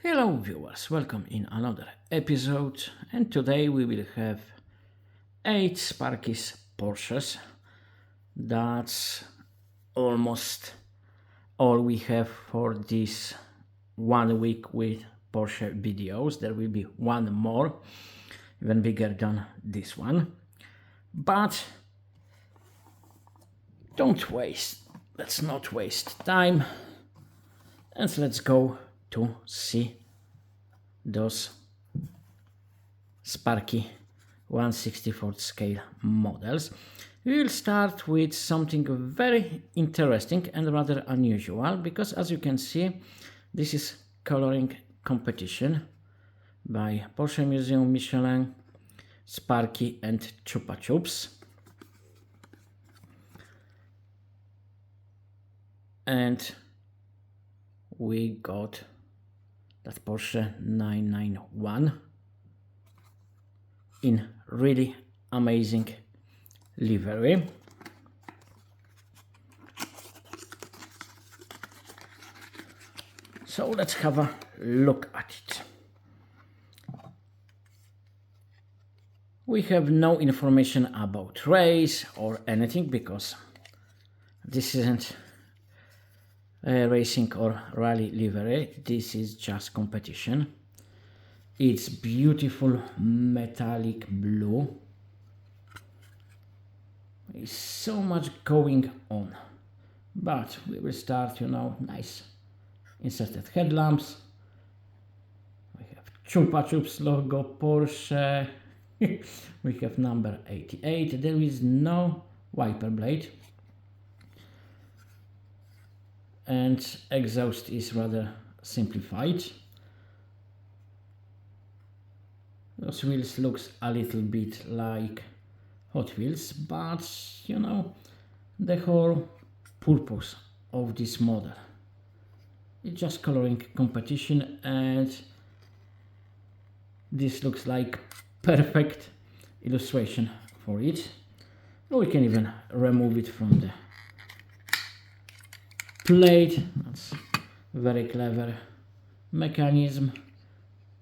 Hello viewers, welcome in another episode, and today we will have 8 Sparky's Porsches. That's almost all we have for this 1 week with Porsche videos. There will be one more, even bigger than this one. But let's not waste time, and let's go to see those Sparky 1/64 scale models. We will start with something very interesting and rather unusual, because as you can see, this is coloring competition by Porsche Museum, Michelin, Sparky and Chupa Chups. And we got that Porsche 991 in really amazing livery. So let's have a look at it. We have no information about race or anything, because this isn't racing or rally livery. This is just competition. It's beautiful metallic blue. There's so much going on, but we will start, nice inserted headlamps. We have Chupa Chups logo, Porsche. We have number 88. There is no wiper blade, and exhaust is rather simplified. Those wheels looks a little bit like Hot Wheels, but the whole purpose of this model is just coloring competition, and this looks like perfect illustration for it. We can even remove it from the plate. That's very clever mechanism,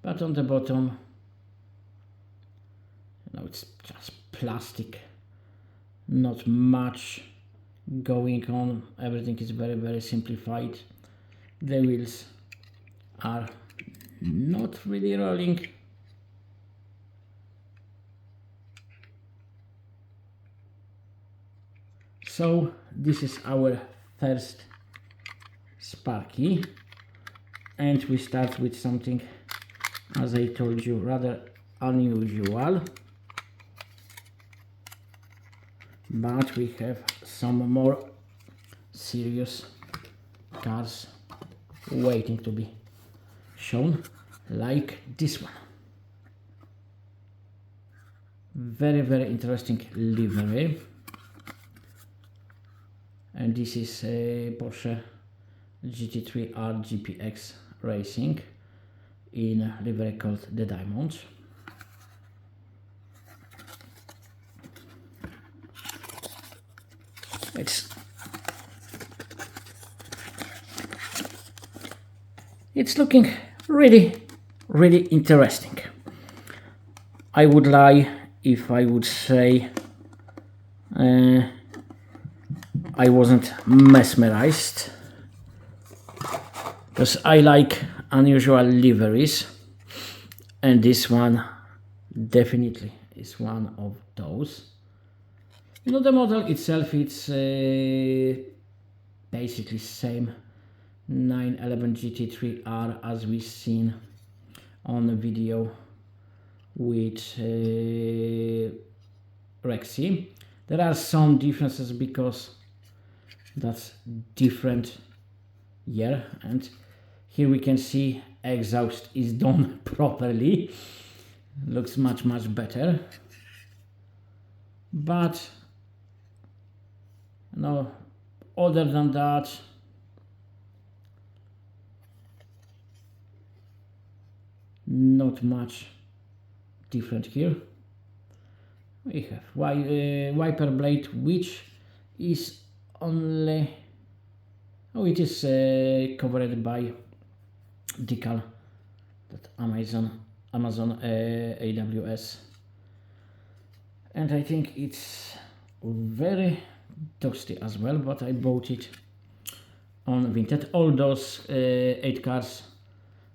but on the bottom, it's just plastic, not much going on. Everything is very simplified. The wheels are not really rolling. So this is our first Sparky, and we start with something, as I told you, rather unusual, but we have some more serious cars waiting to be shown, like this one. Very interesting livery, and this is a Porsche GT3R GPX Racing in a livery called the Diamond. It's looking really interesting. I would lie if I would say I wasn't mesmerized, because I like unusual liveries, and this one definitely is one of those. The model itself, it's basically same 911 GT3R as we've seen on the video with Rexy. There are some differences because that's different year, and here we can see exhaust is done properly. Looks much better, but other than that, not much different here. We have wiper blade, which is only, it is covered by decal that Amazon AWS, and I think it's very dusty as well, but I bought it on Vinted. All those 8 cars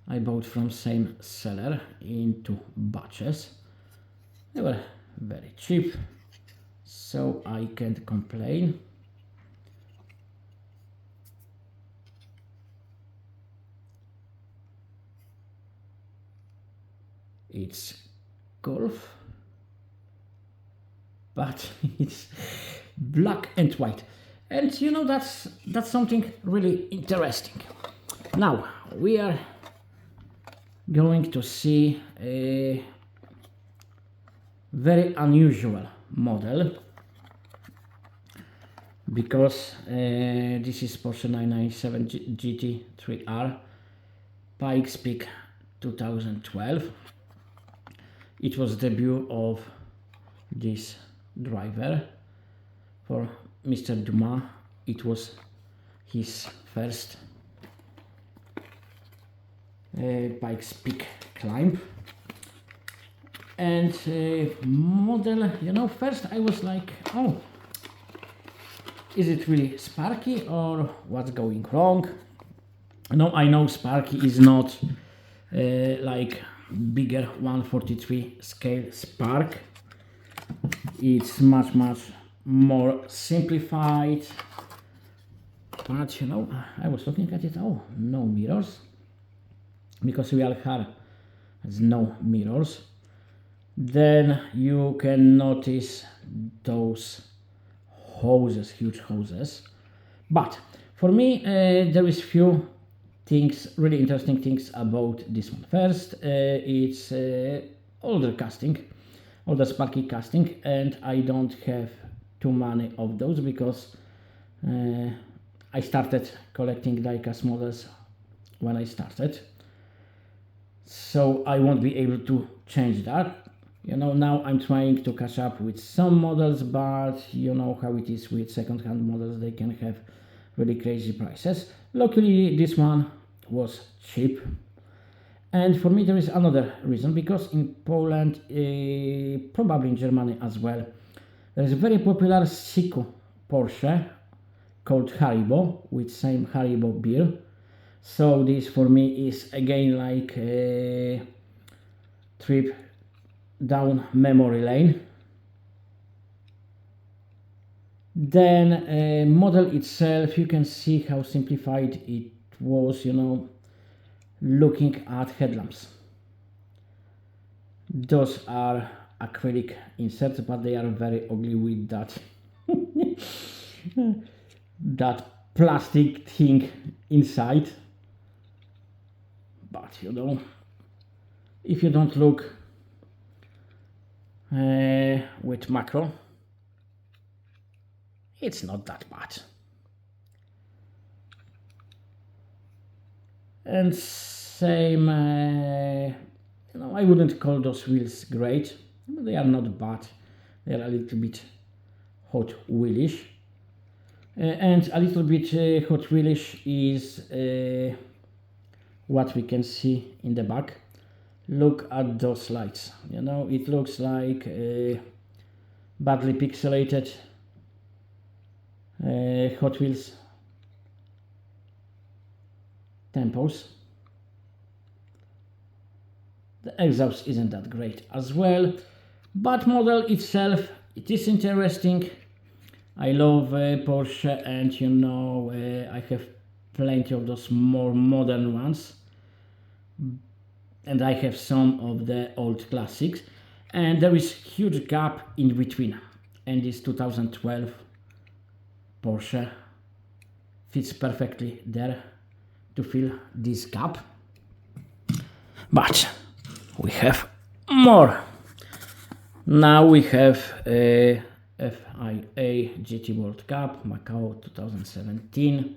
I bought from same seller into batches. They were very cheap, so I can't complain. It's Golf, but it's black and white, and you know, that's something really interesting. Now we are going to see a very unusual model, because this is Porsche 997 GT3R Pikes Peak 2012. It was debut of this driver for Mr. Dumas. It was his first Pikes Peak climb. And model, you know, first I was like, oh, is it really Sparky or what's going wrong? No, I know Sparky is not like bigger 143 scale Spark. It's much more simplified, but you know, I was looking at it, oh, no mirrors, because real car has no mirrors. Then you can notice those hoses, huge hoses. But for me, there is few things, really interesting things about this one. First, it's older casting, older Sparky casting, and I don't have too many of those because I started collecting diecast models when I started, so I won't be able to change that. You know, now I'm trying to catch up with some models, but you know how it is with second-hand models, they can have really crazy prices. Luckily this one was cheap. And for me there is another reason, because in Poland, probably in Germany as well, there is a very popular Siku Porsche called Haribo, with same Haribo beer. So this for me is again like a trip down memory lane. Then model itself, you can see how simplified it was, you know, looking at headlamps. Those are acrylic inserts, but they are very ugly with that that plastic thing inside. But you know, if you don't look with macro, it's not that bad. And same, you know, I wouldn't call those wheels great, but they are not bad. They are a little bit Hot Wheelish. And a little bit Hot Wheelish is what we can see in the back. Look at those lights, you know, it looks like badly pixelated Hot Wheels tempos. The exhaust isn't that great as well, but model itself, it is interesting. I love Porsche, and you know, I have plenty of those more modern ones, and I have some of the old classics, and there is huge gap in between, and this 2012 Porsche fits perfectly there to fill this gap. But we have more. Now we have a FIA GT World Cup Macau 2017.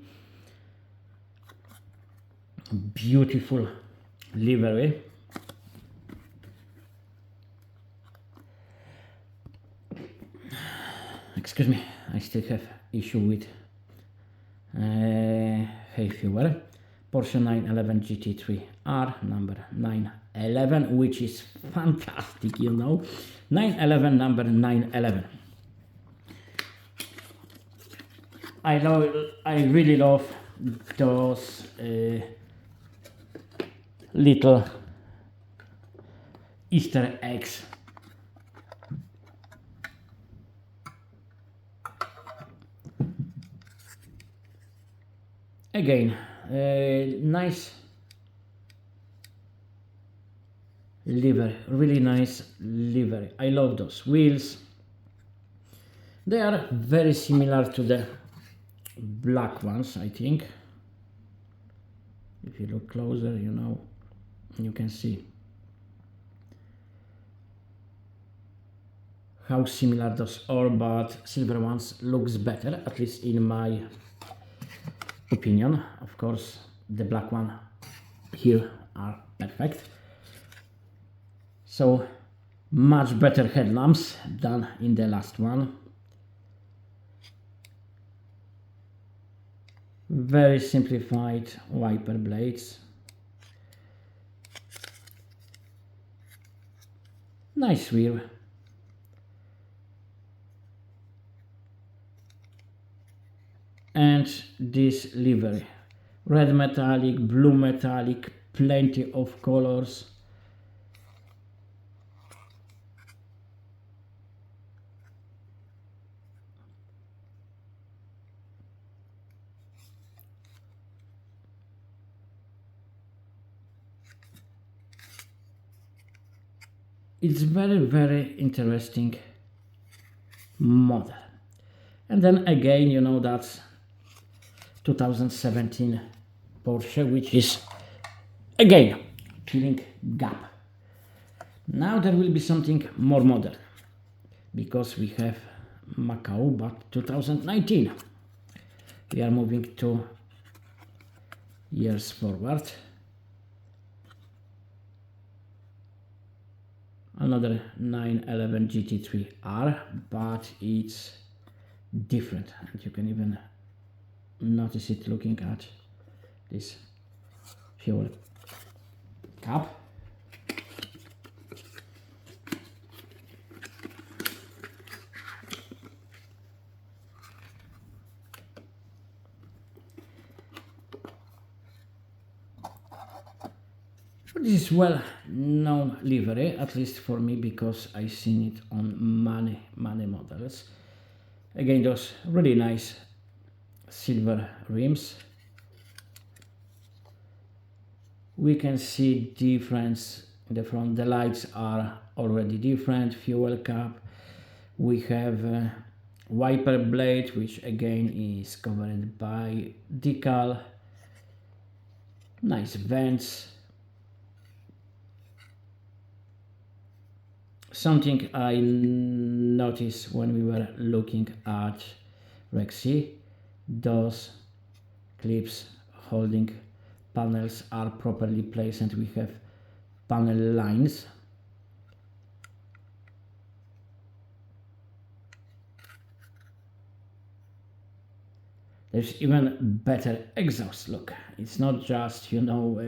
Beautiful livery. Excuse me, I still have issue with hay fever, Porsche 911 GT3R number 911, which is fantastic, you know. 911 number 911. I really love those little Easter eggs. Again, nice livery, really nice livery. I love those wheels. They are very similar to the black ones, I think. If you look closer, you know, you can see how similar those are, but silver ones looks better, at least in my opinion. Of course, the black one here are perfect. So much better headlamps than in the last one. Very simplified wiper blades. Nice rear. And this livery. Red metallic, blue metallic, plenty of colors. It's very interesting model. And then again, you know, that's 2017 Porsche, which is again filling gap. Now there will be something more modern, because we have Macau, but 2019. We are moving 2 years forward. Another 911 GT3R, but it's different, and you can even notice it looking at this fuel cap. This is well known livery, at least for me, because I've seen it on many models. Again, those really nice silver rims. We can see difference in the front. The lights are already different. Fuel cap. We have a wiper blade, which again is covered by decal. Nice vents. Something I noticed when we were looking at Rexy, those clips holding panels are properly placed, and we have panel lines. There's even better exhaust. Look, it's not just, you know,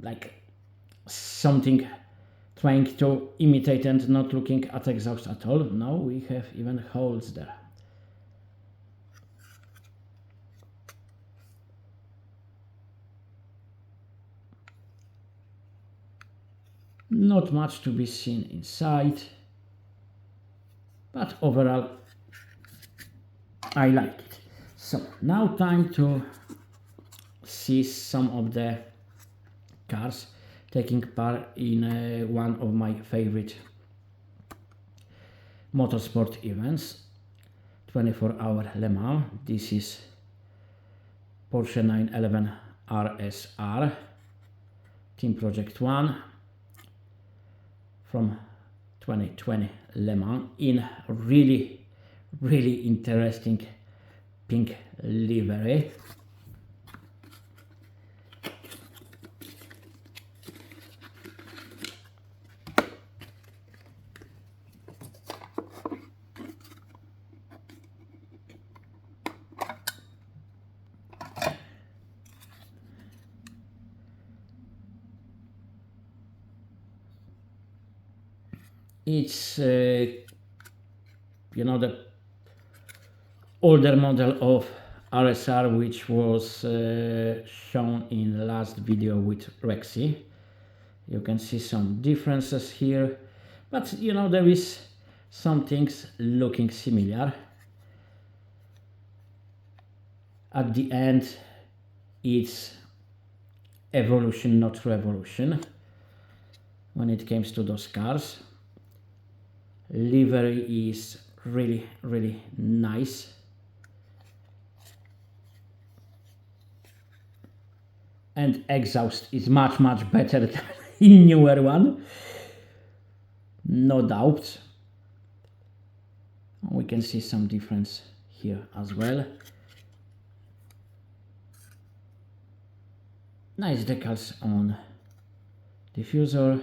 like something trying to imitate and not looking at exhaust at all. No, we have even holes there. Not much to be seen inside, but overall I like it. So now time to see some of the cars taking part in one of my favorite motorsport events, 24-hour Le Mans. This is Porsche 911 RSR Team Project 1 from 2020 Le Mans in really interesting pink livery. It's you know, the older model of RSR, which was shown in the last video with Rexy. You can see some differences here, but you know, there is some things looking similar. At the end, it's evolution, not revolution, when it comes to those cars. Livery is really nice. And exhaust is much better than in newer one, no doubt. We can see some difference here as well. Nice decals on diffuser.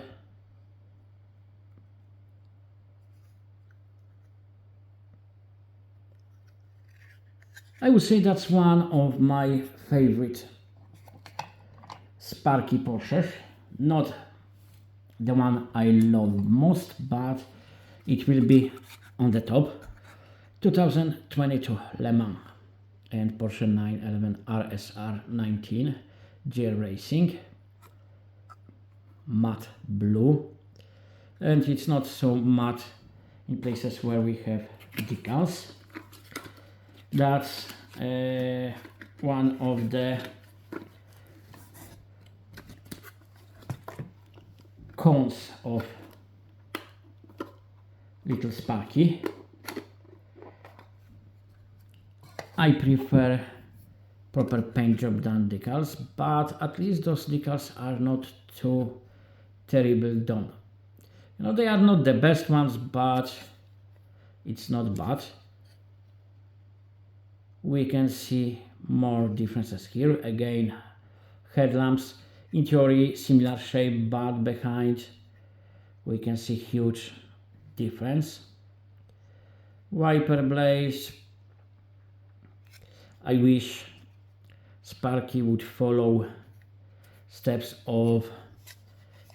I would say that's one of my favorite Sparky Porsche. Not the one I love most, but it will be on the top. 2022 Le Mans and Porsche 911 RSR 19 GL Racing, matte blue, and it's not so matte in places where we have decals. That's one of the cons of little Sparky. I prefer proper paint job than decals, but at least those decals are not too terrible done. You know, they are not the best ones, but it's not bad. We can see more differences here. Again, headlamps in theory similar shape, but behind we can see huge difference. Wiper blades, I wish Sparky would follow steps of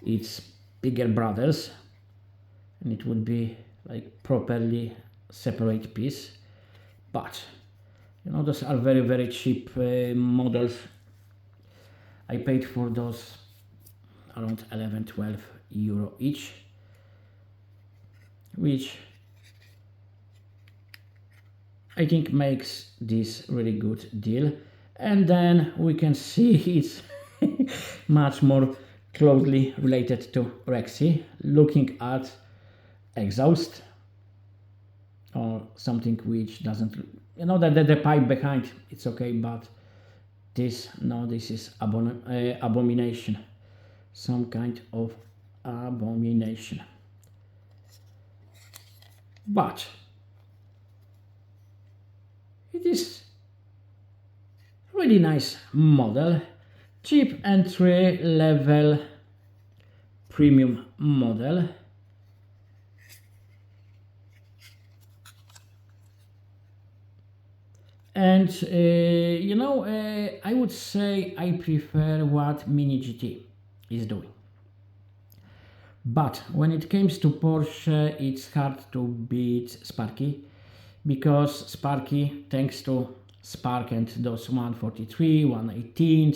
its bigger brothers, and it would be like properly separate piece, but you know, those are very cheap models. I paid for those around 11-12 euro each, which I think makes this really good deal. And then we can see it's much more closely related to Rexy, looking at exhaust or something which doesn't, you know, the pipe behind, it's okay, but this, no, this is abomination, some kind of abomination. But it is really nice model, cheap entry level premium model. And you know, I would say I prefer what Mini GT is doing. But when it comes to Porsche, it's hard to beat Sparky, because Sparky, thanks to Spark and those 143, 118,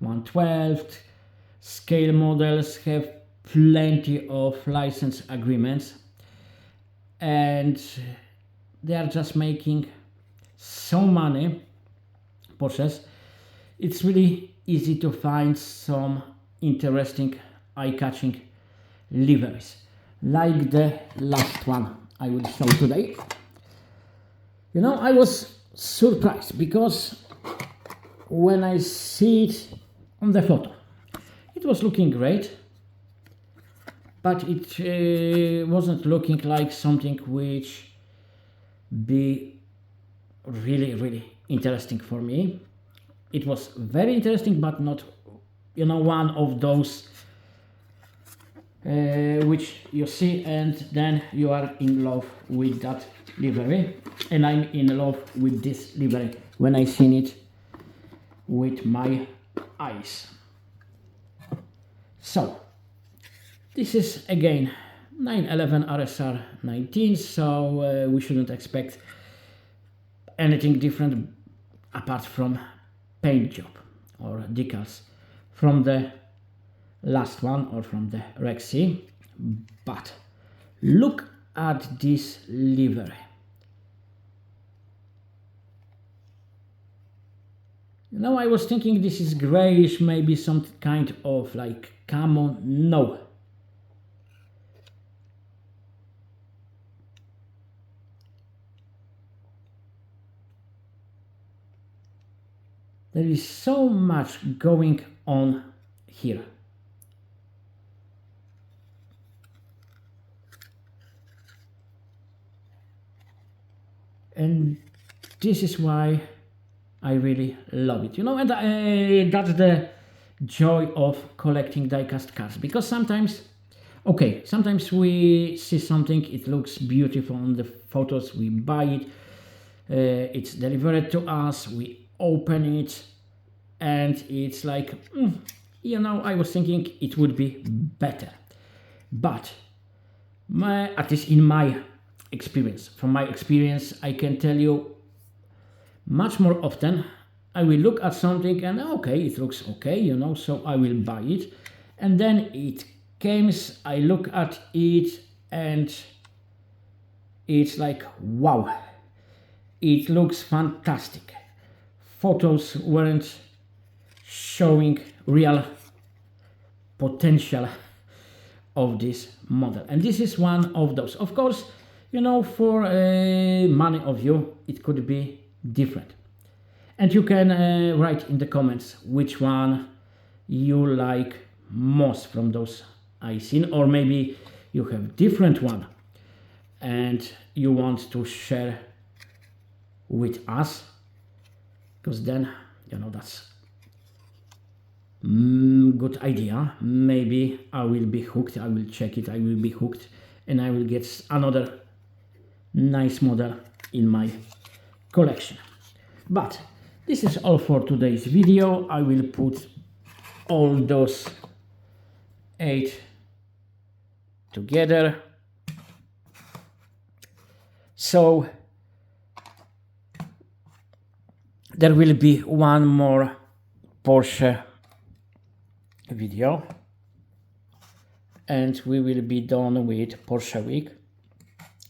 112 scale models, have plenty of license agreements, and they are just making so many Porsches. It's really easy to find some interesting, eye-catching liveries, like the last one I will show today. You know, I was surprised because when I see it on the photo, it was looking great, but it wasn't looking like something which be really interesting for me. It was very interesting, but not, you know, one of those which you see and then you are in love with that livery, and I'm in love with this livery when I seen it with my eyes. So this is again 911 RSR 19, so we shouldn't expect anything different apart from paint job or decals from the last one or from the Rexy. But look at this livery. You know, I was thinking this is grayish, maybe some kind of like camo. No. There is so much going on here. And this is why I really love it, you know, and that's the joy of collecting die-cast cars, because sometimes, okay, sometimes we see something, it looks beautiful on the photos, we buy it, it's delivered to us, we open it, and it's like, you know, I was thinking it would be better, but at least in my experience, from my experience, I can tell you much more often I will look at something and okay, it looks okay, you know, so I will buy it, and then it comes, I look at it and it's like, wow, it looks fantastic. Photos weren't showing real potential of this model, and this is one of those. Of course, you know, for many of you it could be different, and you can write in the comments which one you like most from those I seen, or maybe you have different one and you want to share with us, because then, you know, that's good idea. Maybe I will be hooked, I will check it, I will be hooked, and I will get another nice model in my collection. But this is all for today's video. I will put all those 8 together. So there will be one more Porsche video and we will be done with Porsche week.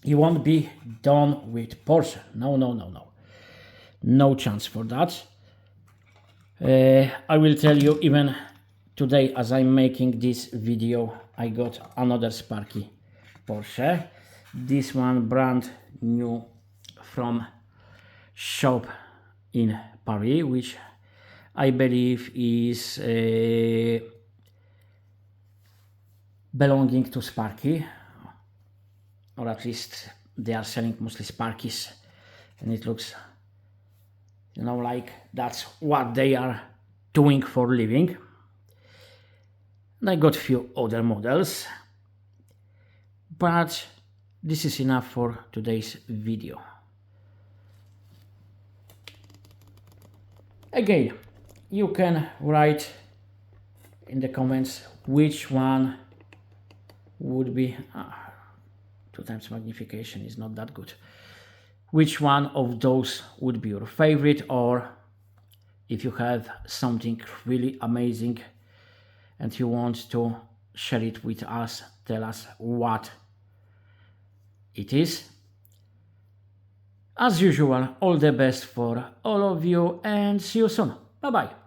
You won't be done with Porsche. No, no, no, no. No chance for that. I will tell you, even today as I'm making this video, I got another Sparky Porsche. This one brand new from shop in Paris, which I believe is belonging to Sparky, or at least they are selling mostly Sparkies, and it looks, you know, like that's what they are doing for a living. And I got a few other models, but this is enough for today's video. Again, you can write in the comments which one would be 2 times magnification is not that good. Which one of those would be your favorite, or if you have something really amazing and you want to share it with us, tell us what it is. As usual, all the best for all of you and see you soon. Bye bye.